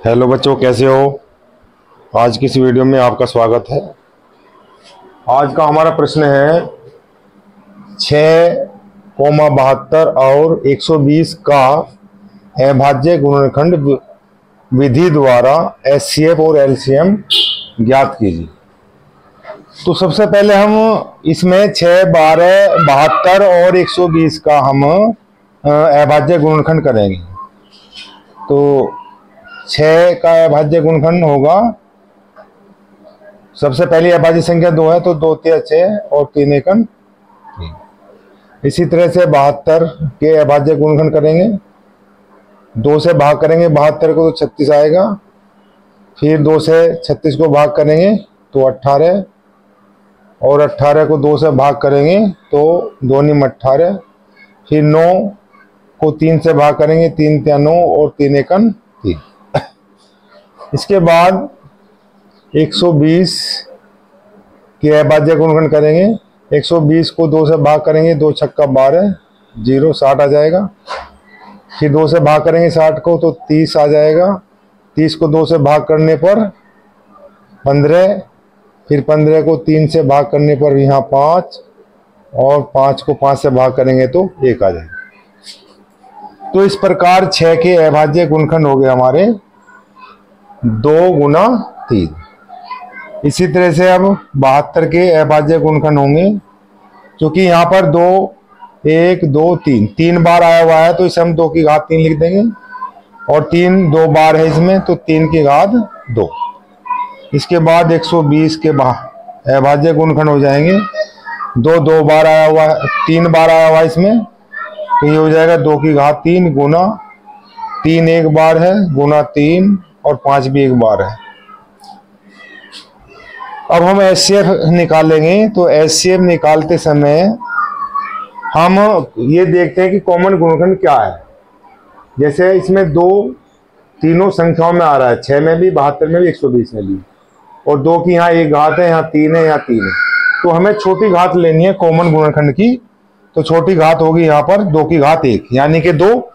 Hello बच्चों, कैसे हो। आज की इस वीडियो में आपका स्वागत है। आज का हमारा प्रश्न है 6,72 और 120 का अभाज्य गुणनखंड विधि द्वारा एचसीएफ और एलसीएम ज्ञात कीजिए। तो सबसे पहले हम इसमें 6, 12, 72 और 120 का हम अभाज्य गुणनखंड करेंगे। तो 6 का अभाज्य गुणनखंड होगा, सबसे पहली अभाज्य संख्या 2 है तो 2 तिया 6 और 3 एकम 3। इसी तरह से 72 के अभाज्य गुणनखंड करेंगे, 2 से भाग करेंगे 72 को तो 36 आएगा। फिर 2 से 36 को भाग करेंगे तो 18, और 18 को 2 से भाग करेंगे तो 2 निम 18। फिर 9 को 3 से भाग करेंगे, 3 तिया 9 और 3 एकम 3। इसके बाद 120 के अभाज्य गुणनखंड करेंगे। 120 को 2 से भाग करेंगे, 2 छक्का 12, 0 60 आ जाएगा। फिर 2 से भाग करेंगे 60 को तो 30 आ जाएगा। 30 को 2 से भाग करने पर 15, फिर 15 को 3 से भाग करने पर यहाँ 5, और 5 को 5 से भाग करेंगे तो 1 आ जाएगा। तो इस प्रकार 6 के अभाज्य गुणनखंड हो गए हमारे 2 गुना 3। इसी तरह से अब 72 के अभाज्य गुणनखंड होंगे, क्योंकि यहाँ पर 2 1 2 3 3 बार आया हुआ है तो इसे हम 2 की घात 3 लिख देंगे, और 3 2 बार है इसमें तो 3 की घात 2। इसके बाद 120 के अभाज्य गुणनखंड हो जाएंगे। 2 2 बार आया हुआ है, 3 बार आया हुआ है इसमें, तो ये हो जाएगा 2 की घात 3 गुना 3 एक बार है गुना 3, और 5 भी एक बार है। अब हम एचसीएफ निकालेंगे। तो एचसीएफ निकालते समय हम ये देखते हैं कि कॉमन गुणनखंड क्या है। जैसे इसमें 2 तीनों संख्याओं में आ रहा है, 6 में भी, 72 में भी, 120 में भी, और 2 की यहाँ एक घात है, यहाँ 3 है, यहाँ 3 है। तो हमें छोटी घात लेनी है कॉमन गुणनखंड की। तो छोटी घात होगी यहाँ पर 2 की घात 1 यानी कि 2,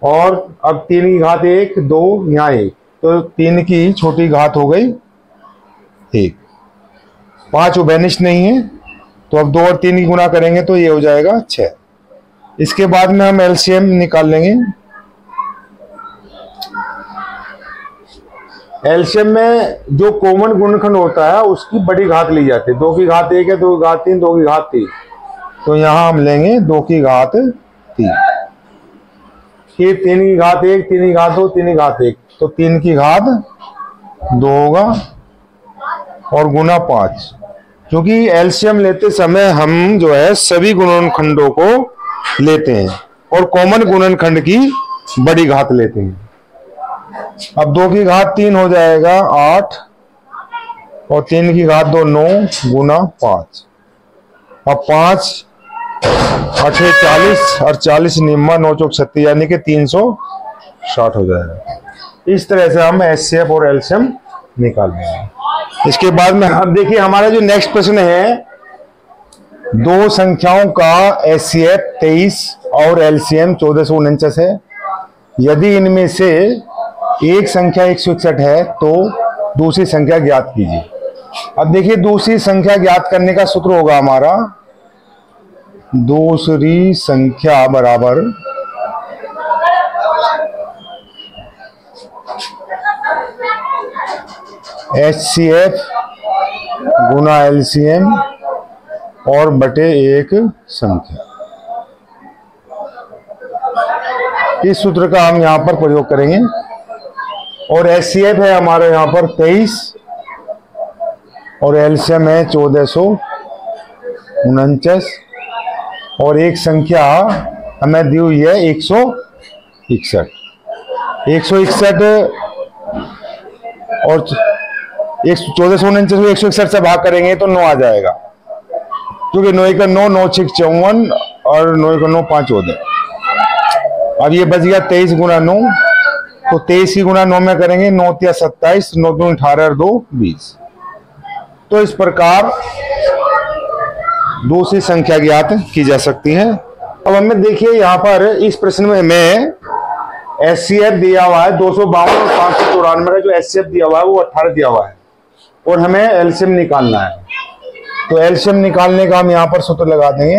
और अब 3 की घात 1 2 यहाँ 1, तो 3 की छोटी घात हो गई 1। 5 उभयनिष्ठ नहीं है, तो अब 2 और 3 की गुणा करेंगे तो ये हो जाएगा 6। इसके बाद में हम एलसीएम निकाल लेंगे। एलसीएम में जो कॉमन गुणनखंड होता है उसकी बड़ी घात ली जाती है। 2 की घात 1 है, 2 की घात 3, 2 की घात 3, तो यहाँ हम लेंगे 2 की घात 3। फिर 3 की घात 1, 3 की घात 2, 3 की घात 1, तो 3 की घात 2 होगा, और गुना 5। क्योंकि एलसीएम लेते समय हम जो है सभी गुणनखंडों को लेते हैं और कॉमन गुणनखंड की बड़ी घात लेते हैं। अब 2 की घात 3 हो जाएगा 8, और 3 की घात 2 9 गुना 5। अब 5 8 40, और 40 निम्मा 9 चौक 36 यानी कि 360 हो जाएगा। इस तरह से हम एचसीएफ और एलसीएम निकाल लेंगे। इसके बाद में अब देखिए हमारा जो नेक्स्ट प्रश्न है, 2 संख्याओं का एचसीएफ 23 और एलसीएम 1449 है। यदि इनमें से एक संख्या 161 है तो दूसरी संख्या ज्ञात कीजिए। अब देखिए दूसरी संख्या ज्ञात करने का सूत्र होगा हमारा, दूसरी संख्या बराबर एचसीएफ गुना एलसीएम और बटे एक संख्या। इस सूत्र का हम यहां पर प्रयोग करेंगे। और एचसीएफ है हमारे यहां पर 23 और एलसीएम है 1449, और एक संख्या हमें दी हुई है 161। 161 और 1449 को 161 से भाग करेंगे तो 9 आ जाएगा, क्योंकि 9 का 9 9 6 54, और 9 का 9 5 14। अब ये बच गया 23 गुना 9, तो 23 की गुना 9 में करेंगे, 9 तिया 27, 9 दूनी 18 और 2 20। तो इस प्रकार दूसरी संख्या ज्ञात की जा सकती है। अब हमें देखिए यहाँ पर इस प्रश्न में हमें एचसीएफ दिया हुआ है 252 और 594 का जो एचसीएफ दिया हुआ है वो 18 दिया हुआ है और हमें एलसीएम निकालना है। तो एलसीएम निकालने का हम यहां पर सूत्र लगा देंगे।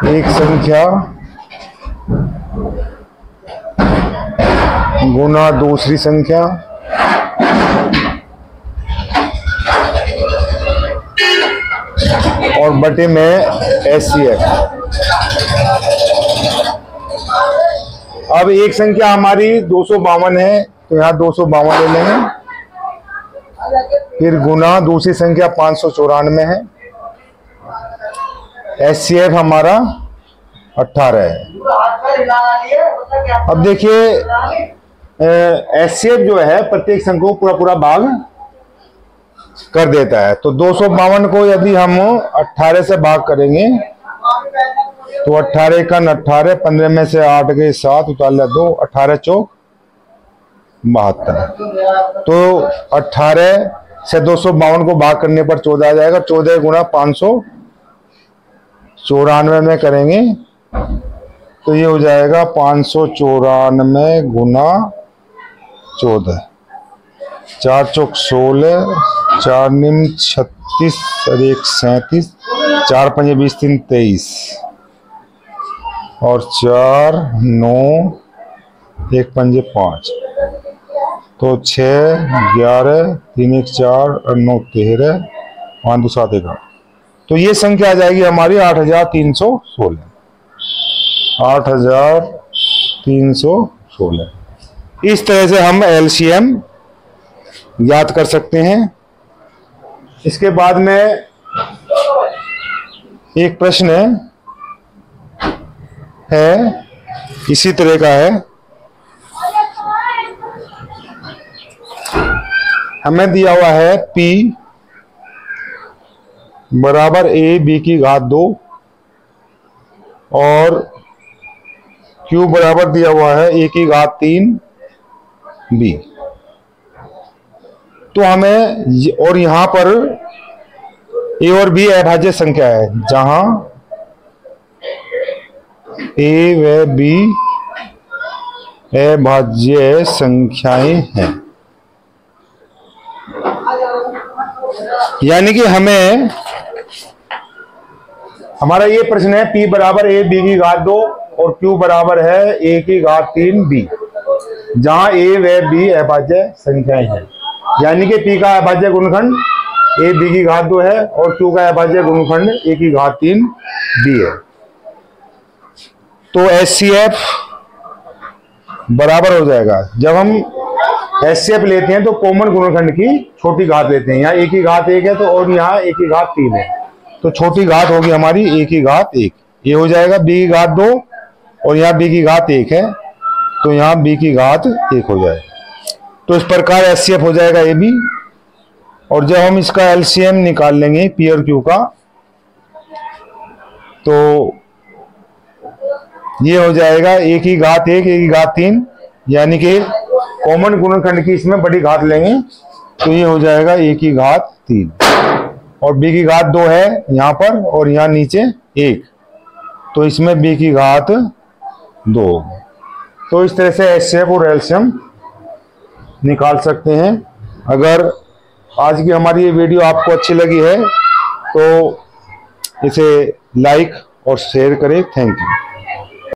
एक संख्या गुना दूसरी संख्या और बटे में एचसीएफ। अब एक संख्या हमारी 252 है तो यहाँ 252 ले लेंगे, फिर गुना दूसरी संख्या 594 है, एचसीएफ हमारा 18 है। अब देखिए एचसीएफ जो है प्रत्येक संख्या को पूरा पूरा भाग कर देता है। तो 252 को यदि हम 18 से भाग करेंगे तो 18 का 18, 15 में से 8 गए 7, उतार 2, 18 चौक 72। तो 18 से 252 को भाग करने पर 14 आ जाएगा। 14 गुना 594 में करेंगे तो ये हो जाएगा 594 गुना 14, 4 चौक 16, 4 निम 36 और 1 37, 4 पंजे 20, 3 23 और 4 9 1 पंजे 5, तो 6 11 3 1 4 और 9 13 5 2 7 11। तो ये संख्या आ जाएगी हमारी 8316। 8316। इस तरह से हम एलसीएम याद कर सकते हैं। इसके बाद में एक प्रश्न है इसी तरह का है। हमें दिया हुआ है P बराबर a b की घात 2 और Q बराबर दिया हुआ है a की घात 3 b। तो हमें और यहां पर a और b अभाज्य संख्या है, जहां a व b अभाज्य संख्याएं हैं। यानी कि हमें हमारा ये प्रश्न है P बराबर a b की घात 2 और Q बराबर है a की घात 3 b, जहां a व b अभाज्य संख्याएं हैं। यानी कि P का अभाज्य गुणनखंड a b की घात 2 है और Q का अभाज्य गुणनखंड a की घात 3 b है। तो HCF बराबर हो जाएगा, जब हम HCF लेते हैं तो कॉमन गुणनखंड की छोटी घात लेते हैं। यहाँ a की घात 1 है तो और यहाँ a की घात 3 है, तो छोटी घात होगी हमारी a की घात 1। ये हो जाएगा b की घात 2 और यहाँ b की घात 1 है तो यहाँ b की घात 1 हो जाएगा। तो इस प्रकार HCF हो जाएगा AB। और जब हम इसका LCM निकाल लेंगे P और Q का, तो ये हो जाएगा a की घात 1 a की घात 3, यानी कि कॉमन गुणनखंड की इसमें बड़ी घात लेंगे तो ये हो जाएगा a की घात 3 और b की घात 2 है यहाँ पर और यहाँ नीचे 1, तो इसमें b की घात 2। तो इस तरह से HCF और LCM निकाल सकते हैं। अगर आज की हमारी ये वीडियो आपको अच्छी लगी है तो इसे लाइक और शेयर करें। Thank you.